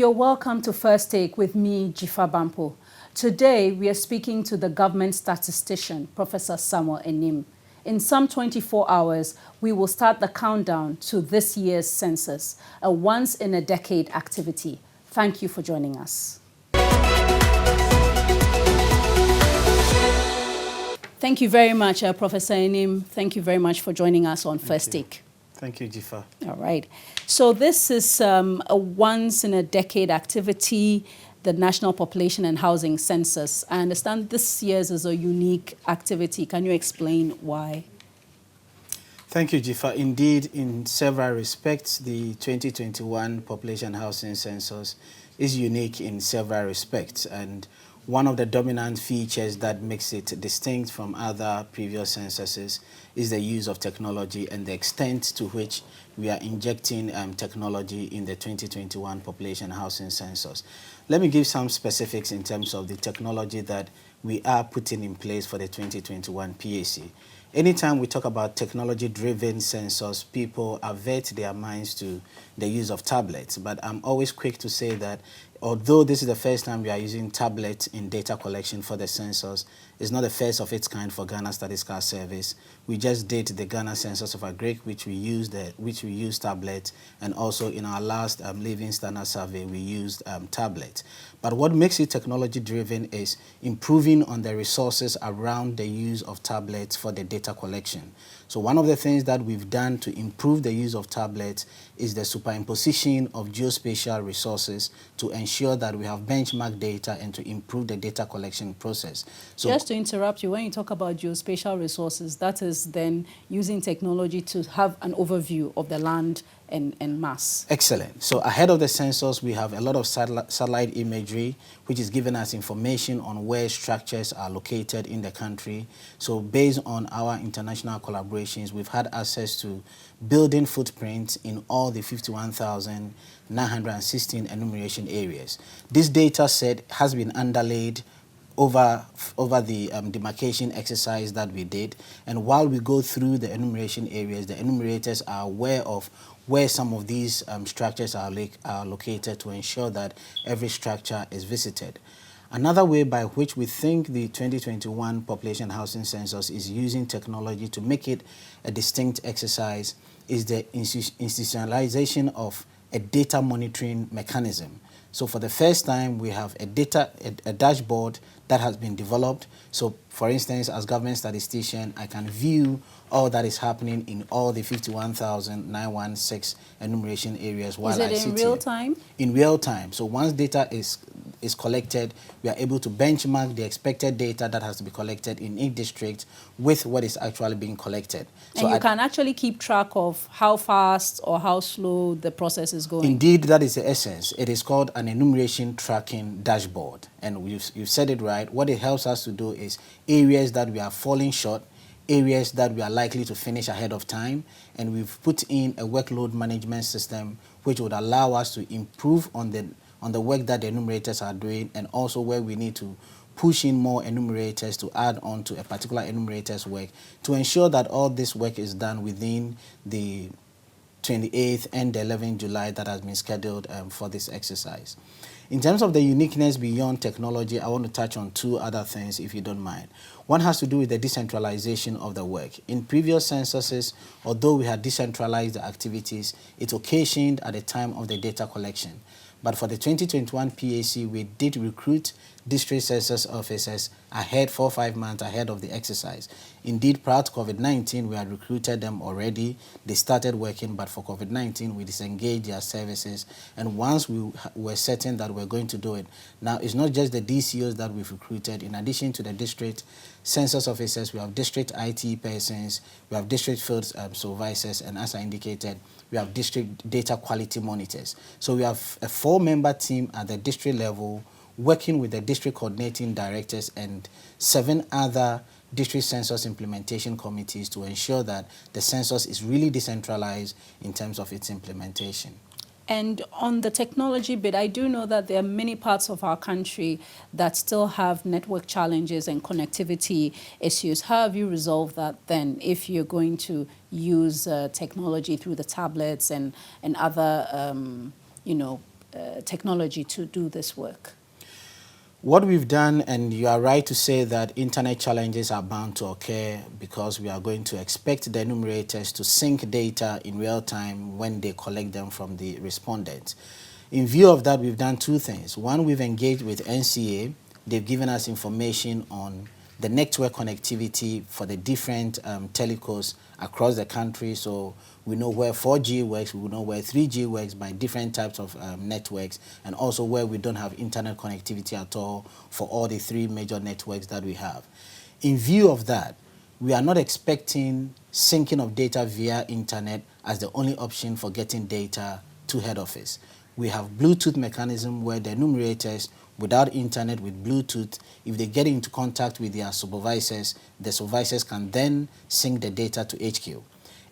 You're welcome to First Take with me, Jifa Bampo. Today, we are speaking to the government statistician, Professor Samuel Enim. In some 24 hours, we will start the countdown to this year's census, a once-in-a-decade activity. Thank you for joining us. Thank you very much, Professor Enim. Thank you very much for joining us on First Take. Thank you, Jifa. All right. So this is a once-in-a-decade activity, the National Population and Housing Census. I understand this year's is a unique activity. Can you explain why? Thank you, Jifa. Indeed, in several respects, the 2021 Population and Housing Census is unique in several respects. And one of the dominant features that makes it distinct from other previous censuses is the use of technology and the extent to which we are injecting technology in the 2021 Population Housing Census. Let me give some specifics in terms of the technology that we are putting in place for the 2021 PAC. Anytime we talk about technology-driven census, people avert their minds to the use of tablets. But I'm always quick to say that although this is the first time we are using tablets in data collection for the census, it's not the first of its kind for Ghana Statistical Service. We just did the Ghana Census of Agric, which we used tablets, and also in our last Living Standard Survey, we used tablets. But what makes it technology-driven is improving on the resources around the use of tablets for the data collection. So one of the things that we've done to improve the use of tablets is the superimposition of geospatial resources to ensure that we have benchmark data and to improve the data collection process. So just to interrupt you, when you talk about geospatial resources, that is then using technology to have an overview of the land and mass. Excellent. So ahead of the census, we have a lot of satellite imagery, which is giving us information on where structures are located in the country. So based on our international collaborations, we've had access to building footprints in all the 51,916 enumeration areas. This data set has been underlaid over the demarcation exercise that we did. And while we go through the enumeration areas, the enumerators are aware of where some of these structures are located to ensure that every structure is visited. Another way by which we think the 2021 Population Housing Census is using technology to make it a distinct exercise is the institutionalization of a data monitoring mechanism. So for the first time, we have a dashboard that has been developed. So for instance, as government statistician, I can view all that is happening in all the 51,916 enumeration areas while I sit here. Is it in real time? In real time. So once data is collected, we are able to benchmark the expected data that has to be collected in each district with what is actually being collected. And so you can actually keep track of how fast or how slow the process is going. Indeed, that is the essence. It is called an enumeration tracking dashboard. And you've said it right. What it helps us to do is areas that we are falling short, areas that we are likely to finish ahead of time, and we've put in a workload management system which would allow us to improve on the work that the enumerators are doing, and also where we need to push in more enumerators to add on to a particular enumerator's work to ensure that all this work is done within the 28th and the 11th July that has been scheduled for this exercise. In terms of the uniqueness beyond technology, I want to touch on two other things, if you don't mind. One has to do with the decentralization of the work. In previous censuses, although we had decentralized the activities, it occasioned at the time of the data collection. But for the 2021 PAC, we did recruit district census officers ahead, 4 or 5 months ahead of the exercise. Indeed, prior to COVID-19, we had recruited them already. They started working, but for COVID-19, we disengaged their services. And once we were certain that we're going to do it, now it's not just the DCOs that we've recruited. In addition to the district census officers, we have district IT persons, we have district field supervisors, and as I indicated, we have district data quality monitors. So we have a 4-member team at the district level working with the district coordinating directors and 7 other district census implementation committees to ensure that the census is really decentralized in terms of its implementation. And on the technology bit, I do know that there are many parts of our country that still have network challenges and connectivity issues. How have you resolved that then, if you're going to use technology through the tablets and other, technology to do this work? What we've done, and you are right to say that internet challenges are bound to occur because we are going to expect the enumerators to sync data in real time when they collect them from the respondents. In view of that, we've done two things. One, we've engaged with NCA. They've given us information on the network connectivity for the different telcos across the country. So we know where 4G works, we know where 3G works by different types of networks, and also where we don't have internet connectivity at all for all the three major networks that we have. In view of that, we are not expecting syncing of data via internet as the only option for getting data to head office. We have Bluetooth mechanism where the enumerators without internet with Bluetooth, if they get into contact with their supervisors, the supervisors can then sync the data to HQ.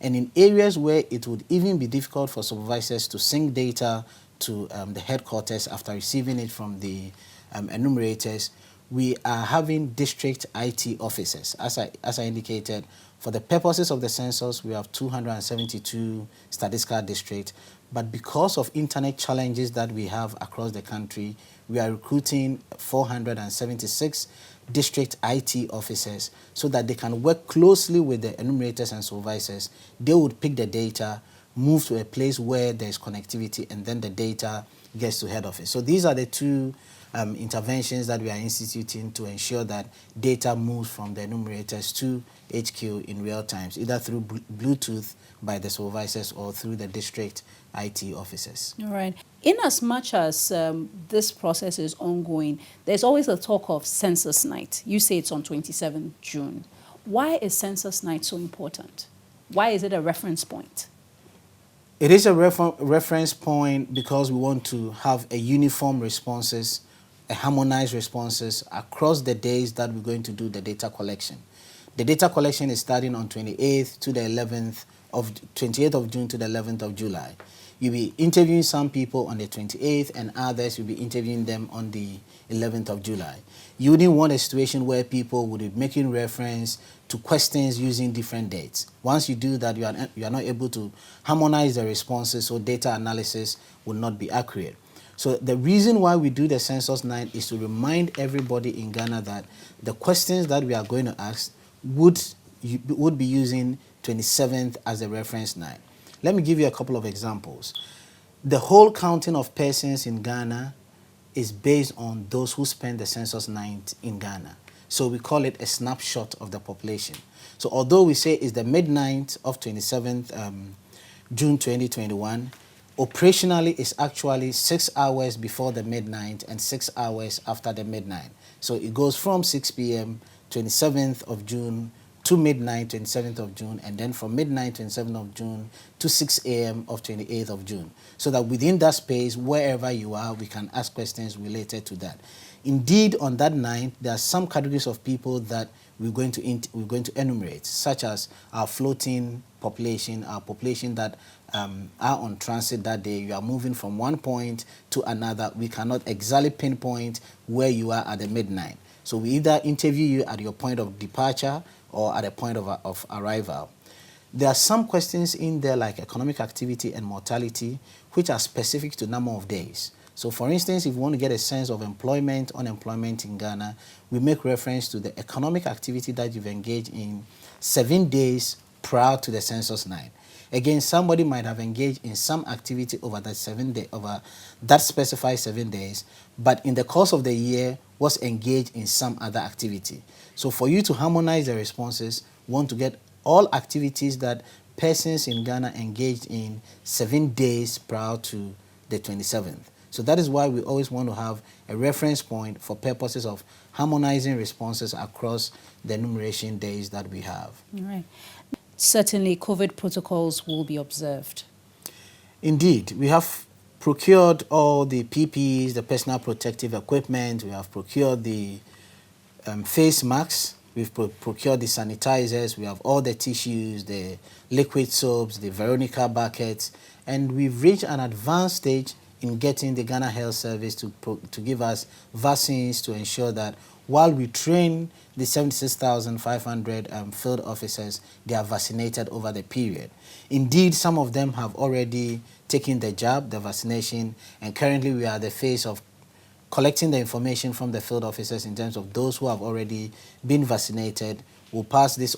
And in areas where it would even be difficult for supervisors to sync data to the headquarters after receiving it from the enumerators, we are having district IT officers. As I indicated, for the purposes of the census, we have 272 statistical districts, but because of internet challenges that we have across the country, we are recruiting 476 district IT officers so that they can work closely with the enumerators and supervisors. They would pick the data, move to a place where there's connectivity, and then the data gets to head office. So these are the two interventions that we are instituting to ensure that data moves from the enumerators to HQ in real time, either through Bluetooth by the supervisors or through the district IT officers. All right. In as much as this process is ongoing, there's always a talk of Census Night. You say it's on 27th June. Why is Census Night so important? Why is it a reference point? It is a reference point because we want to have a uniform responses, a harmonized responses across the days that we're going to do the data collection. The data collection is starting on 28th to the 11th of 28th of June to the 11th of July. You'll be interviewing some people on the 28th and others you'll be interviewing them on the 11th of July. You wouldn't want a situation where people would be making reference to questions using different dates. Once you do that, you are not able to harmonize the responses, so data analysis will not be accurate. So the reason why we do the Census Night is to remind everybody in Ghana that the questions that we are going to ask would be using 27th as a reference night. Let me give you a couple of examples. The whole counting of persons in Ghana is based on those who spend the Census Night in Ghana. So we call it a snapshot of the population. So although we say it's the midnight of 27th June 2021, operationally it's actually 6 hours before the midnight and 6 hours after the midnight. So it goes from 6 p.m. 27th of June to midnight 27th of June, and then from midnight 27th of June to 6 a.m. of 28th of June. So that within that space, wherever you are, we can ask questions related to that. Indeed, on that night, there are some categories of people that we're going to enumerate, such as our floating population, our population that are on transit that day. You are moving from one point to another. We cannot exactly pinpoint where you are at the midnight. So we either interview you at your point of departure or at a point of arrival. There are some questions in there like economic activity and mortality, which are specific to number of days. So for instance, if we want to get a sense of employment, unemployment in Ghana, we make reference to the economic activity that you've engaged in 7 days prior to the Census Night. Again, somebody might have engaged in some activity over that specified 7 days, but in the course of the year was engaged in some other activity. So for you to harmonize the responses, we want to get all activities that persons in Ghana engaged in 7 days prior to the 27th. So that is why we always want to have a reference point for purposes of harmonizing responses across the enumeration days that we have. All right. Certainly, COVID protocols will be observed. Indeed, we have procured all the PPEs, the personal protective equipment. We have procured the face masks. We've procured the sanitizers. We have all the tissues, the liquid soaps, the Veronica buckets, and we've reached an advanced stage in getting the Ghana Health Service to give us vaccines to ensure that while we train the 76,500 field officers, they are vaccinated over the period. Indeed, some of them have already taking the jab, the vaccination, and currently we are at the phase of collecting the information from the field officers in terms of those who have already been vaccinated. We'll pass this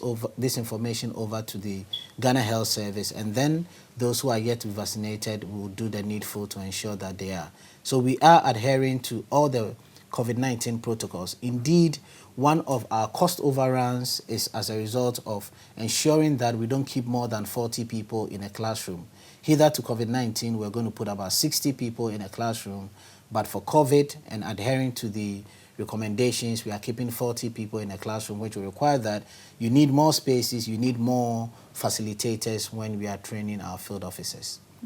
information over to the Ghana Health Service, and then those who are yet to be vaccinated will do the needful to ensure that they are. So we are adhering to all the COVID-19 protocols. Indeed, one of our cost overruns is as a result of ensuring that we don't keep more than 40 people in a classroom. Hither to COVID-19, we're going to put about 60 people in a classroom, but for COVID and adhering to the recommendations, we are keeping 40 people in a classroom, which will require that you need more spaces, you need more facilitators when we are training our field officers.